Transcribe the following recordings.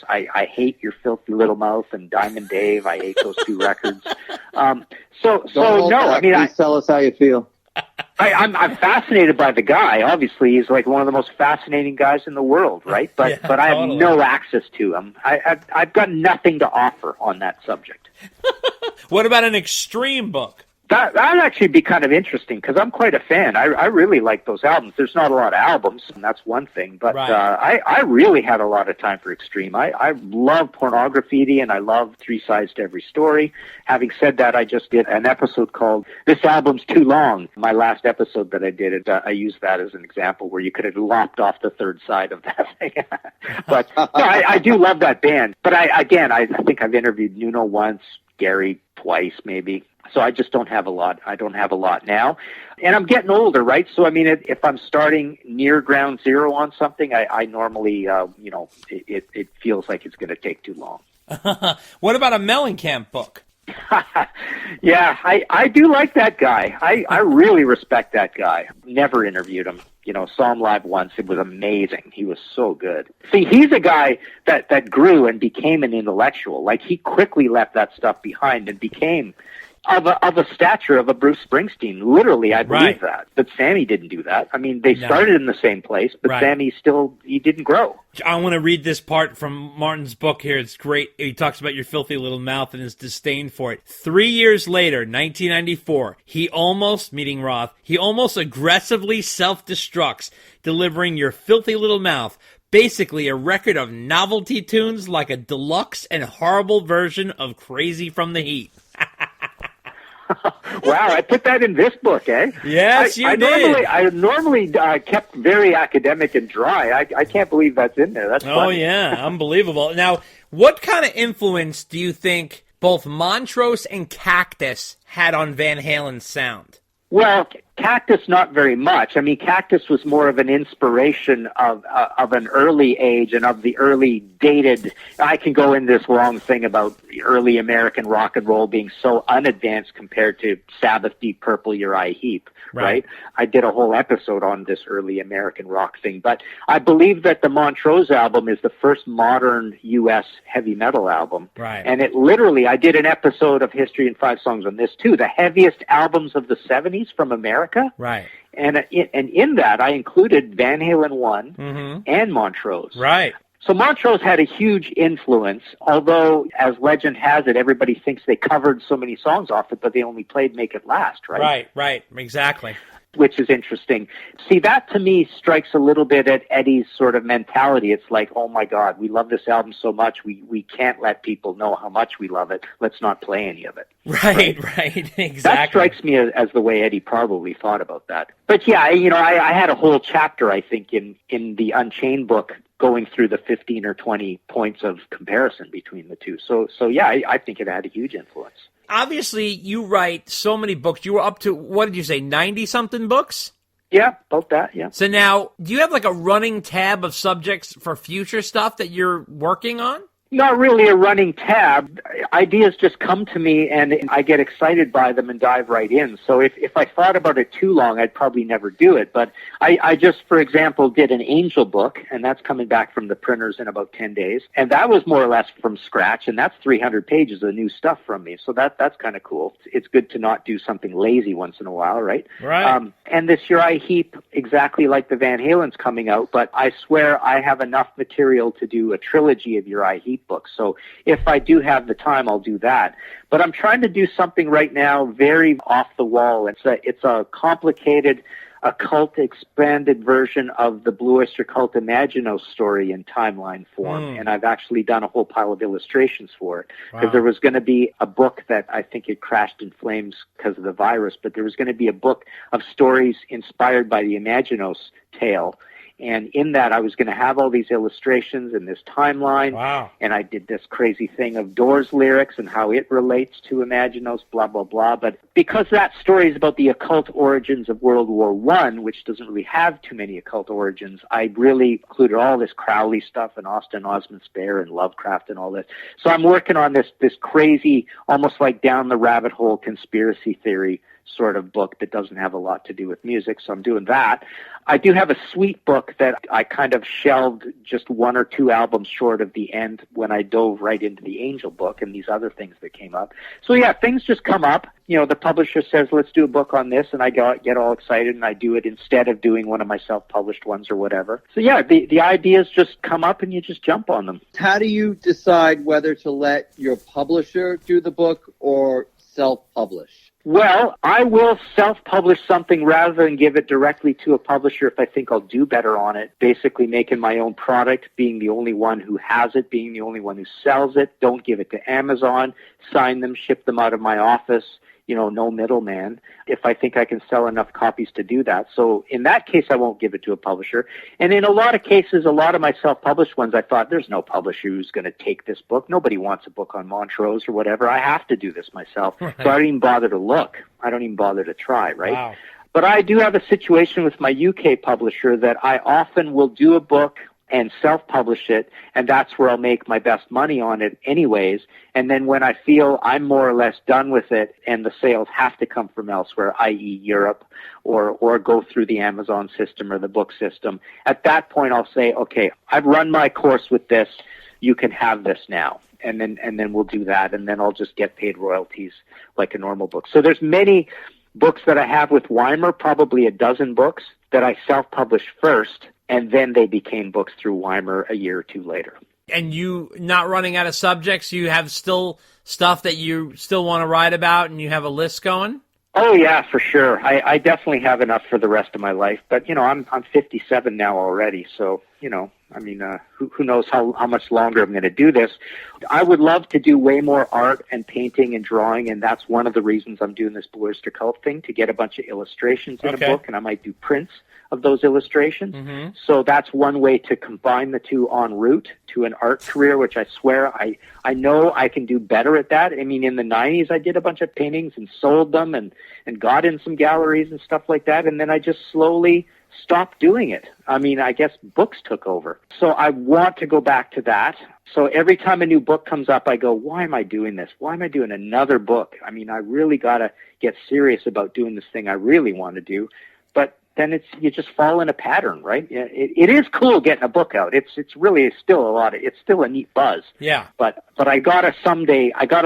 I hate Your Filthy Little Mouth and Diamond Dave. I hate those two records. So no, I mean, tell us how you feel. I'm fascinated by the guy. Obviously, he's like one of the most fascinating guys in the world, right? But Yeah, I have totally. no access to him. I've got nothing to offer on that subject. What about an extreme book? That'd actually be kind of interesting because I'm quite a fan. I really like those albums. There's not a lot of albums, and that's one thing. But Right. I really had a lot of time for extreme. I love Pornography, and I love Three Sides to Every Story. Having said that, I just did an episode called This Album's Too Long. My last episode that I did, I used that as an example where you could have lopped off the third side of that thing. But no, I do love that band. But I think I've interviewed Nuno once, Gary twice maybe. So I just don't have a lot. I don't have a lot now. And I'm getting older, right? So, I mean, if I'm starting near ground zero on something, I normally, it feels like it's going to take too long. What about a Mellencamp book? Yeah, I do like that guy. I really respect that guy. Never interviewed him. Saw him live once. It was amazing. He was so good. See, he's a guy that grew and became an intellectual. Like, he quickly left that stuff behind and became of a stature of a Bruce Springsteen. Literally, I believe that. But Sammy didn't do that. I mean, they started in the same place, but Sammy he didn't grow. I want to read this part from Martin's book here. It's great. He talks about Your Filthy Little Mouth and his disdain for it. 3 years later, 1994, he almost aggressively self-destructs, delivering Your Filthy Little Mouth, basically a record of novelty tunes like a deluxe and horrible version of Crazy from the Heat. Wow, I put that in this book, eh? Yes, you did. I normally kept very academic and dry. I can't believe that's in there. That's funny. Oh, yeah, unbelievable. Now, what kind of influence do you think both Montrose and Cactus had on Van Halen's sound? Well, Cactus, not very much. I mean, Cactus was more of an inspiration of an early age and of the early dated. I can go into this long thing about early American rock and roll being so unadvanced compared to Sabbath, Deep Purple, Uriah Heep. Right? I did a whole episode on this early American rock thing, but I believe that the Montrose album is the first modern U.S. heavy metal album. Right. And it literally, I did an episode of History in 5 Songs on this too, the heaviest albums of the 70s from America. Right. And in that, I included Van Halen 1 and Montrose. Right. So Montrose had a huge influence, although, as legend has it, everybody thinks they covered so many songs off it, but they only played Make It Last, right? Right, exactly. Which is interesting. See, that to me strikes a little bit at Eddie's sort of mentality. It's like, oh my God, we love this album so much, we can't let people know how much we love it. Let's not play any of it. Right, exactly. That strikes me as the way Eddie probably thought about that. But yeah, I had a whole chapter, I think, in the Unchained book going through the 15 or 20 points of comparison between the two. So yeah, I think it had a huge influence. Obviously, you write so many books. You were up to, what did you say, 90-something books? Yeah, about that, yeah. So now, do you have like a running tab of subjects for future stuff that you're working on? Not really a running tab. Ideas just come to me and I get excited by them and dive right in. So if I thought about it too long, I'd probably never do it. But I just, for example, did an Angel book, and that's coming back from the printers in about 10 days. And that was more or less from scratch, and that's 300 pages of new stuff from me. So that's kind of cool. It's good to not do something lazy once in a while, right? Right. And this Uriah Heep, exactly like the Van Halen's coming out, but I swear I have enough material to do a trilogy of Uriah Heep books. So if I do have the time, I'll do that. But I'm trying to do something right now very off the wall. It's a complicated, occult expanded version of the Blue Oyster Cult Imagino story in timeline form. And I've actually done a whole pile of illustrations for it. Because there was going to be a book that I think it crashed in flames because of the virus, but there was going to be a book of stories inspired by the Imaginos tale. And in that, I was going to have all these illustrations and this timeline. Wow. And I did this crazy thing of Doors lyrics and how it relates to Imaginos, blah, blah, blah. But because that story is about the occult origins of World War I, which doesn't really have too many occult origins, I really included all this Crowley stuff and Austin Osman Spare and Lovecraft and all this. So I'm working on this crazy, almost like down the rabbit hole conspiracy theory sort of book that doesn't have a lot to do with music, so I'm doing that. I do have a sweet book that I kind of shelved just 1 or 2 albums short of the end when I dove right into the Angel book and these other things that came up. So yeah, things just come up. You know, the publisher says, let's do a book on this, and I get all excited, and I do it instead of doing one of my self-published ones or whatever. So yeah, the ideas just come up and you just jump on them. How do you decide whether to let your publisher do the book or self-publish? Well, I will self-publish something rather than give it directly to a publisher if I think I'll do better on it. Basically making my own product, being the only one who has it, being the only one who sells it. Don't give it to Amazon. Sign them, ship them out of my office. You know, no middleman, if I think I can sell enough copies to do that. So in that case, I won't give it to a publisher. And in a lot of cases, a lot of my self-published ones, I thought, there's no publisher who's going to take this book. Nobody wants a book on Montrose or whatever. I have to do this myself. Right. So I don't even bother to look. I don't even bother to try, right? Wow. But I do have a situation with my UK publisher that I often will do a book and self-publish it, and that's where I'll make my best money on it anyways. And then when I feel I'm more or less done with it and the sales have to come from elsewhere, i.e. Europe, or go through the Amazon system or the book system, at that point I'll say, okay, I've run my course with this, you can have this now. And then we'll do that, and then I'll just get paid royalties like a normal book. So there's many books that I have with Weimer, probably a dozen books, that I self-published first, and then they became books through Weimer a year or two later. And you not running out of subjects? You have still stuff that you still want to write about, and you have a list going? Oh, yeah, for sure. I definitely have enough for the rest of my life. But, you know, I'm 57 now already, so, you know, I mean, who knows how much longer I'm going to do this. I would love to do way more art and painting and drawing, and that's one of the reasons I'm doing this Blue Oyster Cult thing, to get a bunch of illustrations in a book, and I might do prints of those illustrations. Mm-hmm. So that's one way to combine the two en route to an art career, which I swear I know I can do better at that. I mean, in the 90s, I did a bunch of paintings and sold them and got in some galleries and stuff like that, and then I just slowly stopped doing it. I mean, I guess books took over. So I want to go back to that. So every time a new book comes up, I go, why am I doing this? Why am I doing another book? I mean, I really got to get serious about doing this thing I really want to do. But then you just fall in a pattern, right? It is cool getting a book out. It's really still it's still a neat buzz. Yeah. But I gotta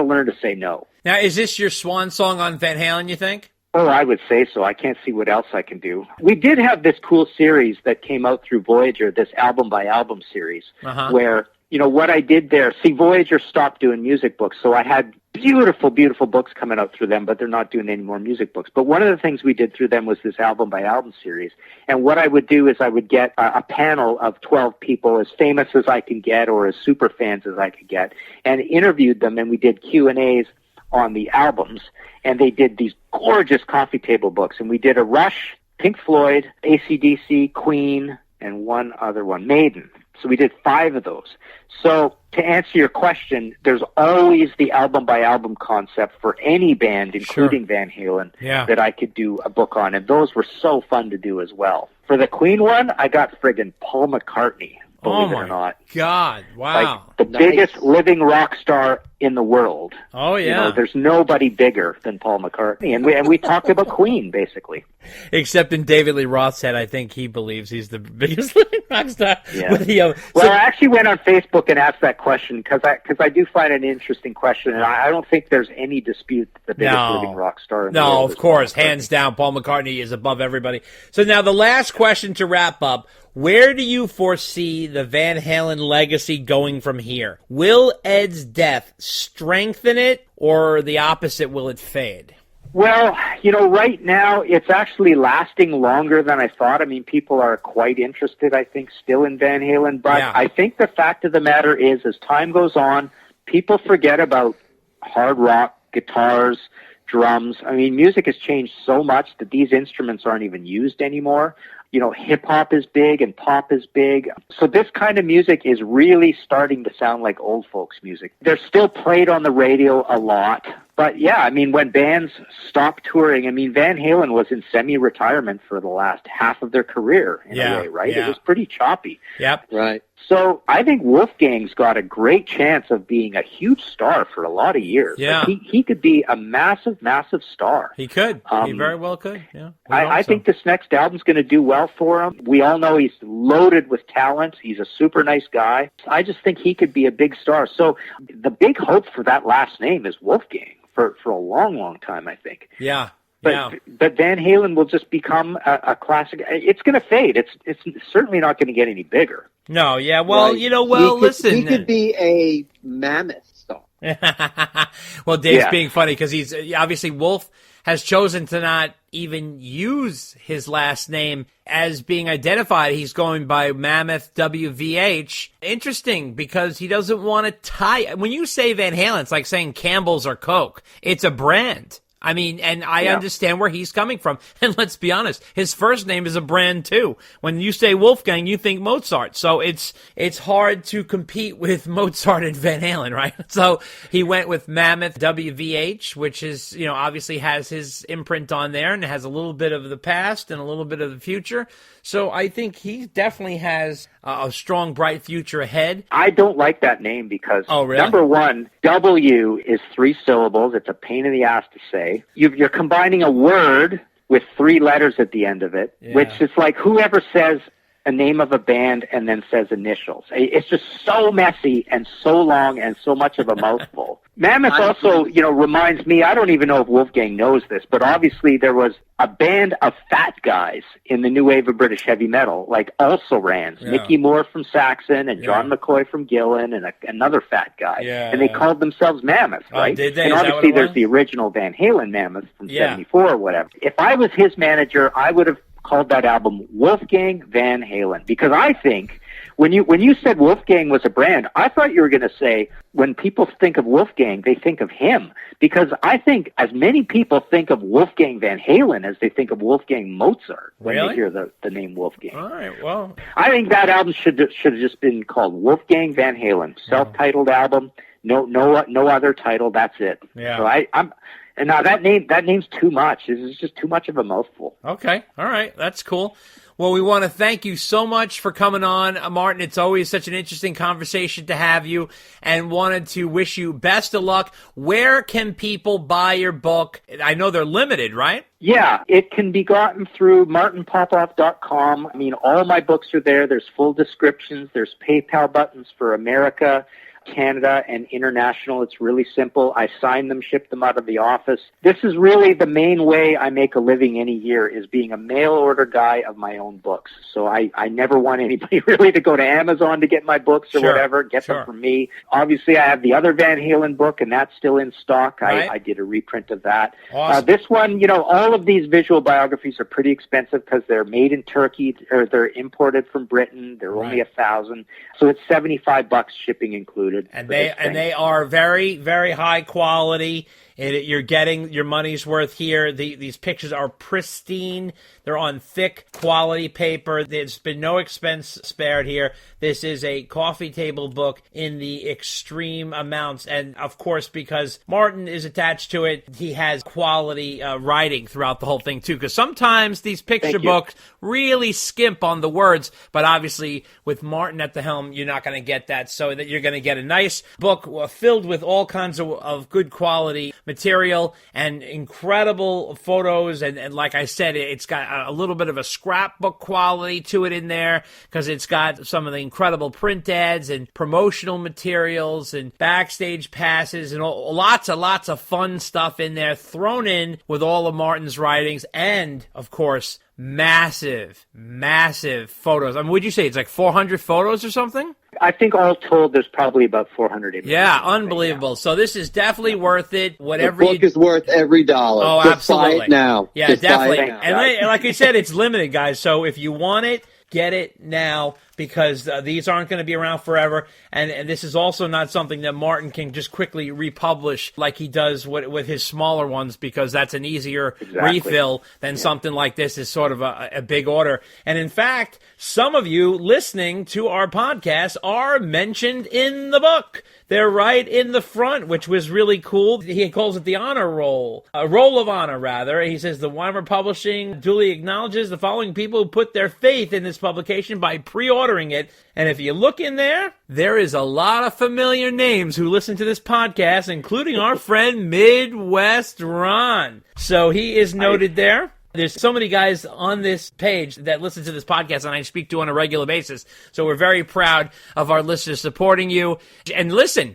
learn to say no. Now, is this your swan song on Van Halen, you think? Oh, I would say so. I can't see what else I can do. We did have this cool series that came out through Voyager, this album by album series, where, you know, what I did there, see, Voyager stopped doing music books, so I had beautiful, beautiful books coming out through them, but they're not doing any more music books. But one of the things we did through them was this album by album series. And what I would do is I would get a panel of 12 people as famous as I can get or as super fans as I could get, and interviewed them, and we did Q&As on the albums, and they did these gorgeous coffee table books, and we did a Rush, Pink Floyd, AC/DC, Queen, and one other one, Maiden. So we did 5 of those. So to answer your question, there's always the album by album concept for any band, including Van Halen, that I could do a book on, and those were so fun to do as well. For the Queen one, I got friggin' Paul McCartney. Believe it or not. God, wow. Like the biggest living rock star in the world. Oh, yeah. You know, there's nobody bigger than Paul McCartney. And we talked about Queen, basically. Except in David Lee Roth's head, I think he believes he's the biggest living rock star. Yeah. Well, I actually went on Facebook and asked that question because I do find it an interesting question, and I don't think there's any dispute that the biggest living rock star in the world of course. Hands down, Paul McCartney is above everybody. So now the last question to wrap up. Where do you foresee the Van Halen legacy going from here? Will Ed's death strengthen it, or the opposite, will it fade? Well, you know, right now it's actually lasting longer than I thought. I mean, people are quite interested, I think, still in Van Halen. But I think the fact of the matter is, as time goes on, people forget about hard rock, guitars, drums. I mean, music has changed so much that these instruments aren't even used anymore. You know, hip-hop is big and pop is big. So this kind of music is really starting to sound like old folks music. They're still played on the radio a lot, But yeah, I mean, when bands stop touring, I mean, Van Halen was in semi-retirement for the last half of their career in a way, right? Yeah. It was pretty choppy. Yep. Right. So I think Wolfgang's got a great chance of being a huge star for a lot of years. Yeah. Like he could be a massive, massive star. He could. He very well could. Yeah. I think this next album's going to do well for him. We all know he's loaded with talent. He's a super nice guy. I just think he could be a big star. So the big hope for that last name is Wolfgang for a long, long time, I think. Yeah. But Van Halen will just become a classic. It's going to fade. It's certainly not going to get any bigger. No, yeah. Well, right. listen. He could be a mammoth star. Well, Dave's being funny because he's obviously Wolf has chosen to not even use his last name as being identified. He's going by Mammoth WVH. Interesting, because he doesn't want to tie. When you say Van Halen, it's like saying Campbell's or Coke. It's a brand. I mean, and I understand where he's coming from. And let's be honest, his first name is a brand too. When you say Wolfgang, you think Mozart. So it's hard to compete with Mozart and Van Halen, right? So he went with Mammoth WVH, which is, obviously has his imprint on there and has a little bit of the past and a little bit of the future. So I think he definitely has a strong, bright future ahead. I don't like that name because, really? Number one, W is 3 syllables. It's a pain in the ass to say. You're combining a word with 3 letters at the end of it, which is like whoever says a name of a band and then says initials. It's just so messy and so long and so much of a mouthful. Mammoth also, reminds me, I don't even know if Wolfgang knows this, but obviously there was a band of fat guys in the new wave of British heavy metal, like also-rans, Mickey Moore from Saxon and John McCoy from Gillan and another fat guy. And they called themselves Mammoth, right? Did they? And obviously there's the original Van Halen Mammoth from 74 or whatever. If I was his manager, I would have called that album Wolfgang Van Halen, because I think when you said Wolfgang was a brand, I thought you were going to say when people think of Wolfgang, they think of him, because I think as many people think of Wolfgang Van Halen as they think of Wolfgang Mozart when they hear the name Wolfgang. All right, well, I think that album should have just been called Wolfgang Van Halen, self-titled album, no other title. That's it. Yeah. So I'm. And now that name's too much. This is just too much of a mouthful. Okay. All right. That's cool. Well, we want to thank you so much for coming on, Martin. It's always such an interesting conversation to have you, and wanted to wish you best of luck. Where can people buy your book? I know they're limited, right? Yeah, it can be gotten through martinpopoff.com. I mean, all my books are there. There's full descriptions. There's PayPal buttons for America, Canada, and international. It's really simple. I sign them, ship them out of the office. This is really the main way I make a living any year, is being a mail order guy of my own books. So I never want anybody really to go to Amazon to get my books or whatever. Get them from me. Obviously, I have the other Van Halen book, and that's still in stock. Right. I did a reprint of that. Awesome. This one, all of these visual biographies are pretty expensive because they're made in Turkey, or they're imported from Britain. They're only $1,000. So it's $75 shipping included. And they are very, very high quality. You're getting your money's worth here. These pictures are pristine. They're on thick quality paper. There's been no expense spared here. This is a coffee table book in the extreme amounts. And of course, because Martin is attached to it, he has quality writing throughout the whole thing too. Because sometimes these picture books really skimp on the words. But obviously, with Martin at the helm, you're not going to get that. So that you're going to get a nice book filled with all kinds of good quality material and incredible photos, and like I said, it's got a little bit of a scrapbook quality to it in there, because it's got some of the incredible print ads and promotional materials and backstage passes and lots of fun stuff in there, thrown in with all of Martin's writings, and of course massive photos. I mean, would you say it's like 400 photos or something? I think all told, there's probably about 400 images. Yeah, unbelievable. So this is definitely worth it. Whatever the book is worth every dollar. Oh, just absolutely. buy it now. Yeah, just definitely. Buy it now. And like I said, it's limited, guys. So if you want it, get it now. because these aren't going to be around forever. And this is also not something that Martin can just quickly republish like he does with his smaller ones, because that's an easier refill than something like this is sort of a big order. And in fact, some of you listening to our podcast are mentioned in the book. They're right in the front, which was really cool. He calls it the honor roll, a roll of honor, rather. He says the Weimar Publishing duly acknowledges the following people who put their faith in this publication by pre-ordering it. And if you look in there, there is a lot of familiar names who listen to this podcast, including our friend Midwest Ron. So he is noted there. There's so many guys on this page that listen to this podcast and I speak to on a regular basis. So we're very proud of our listeners supporting you. And listen,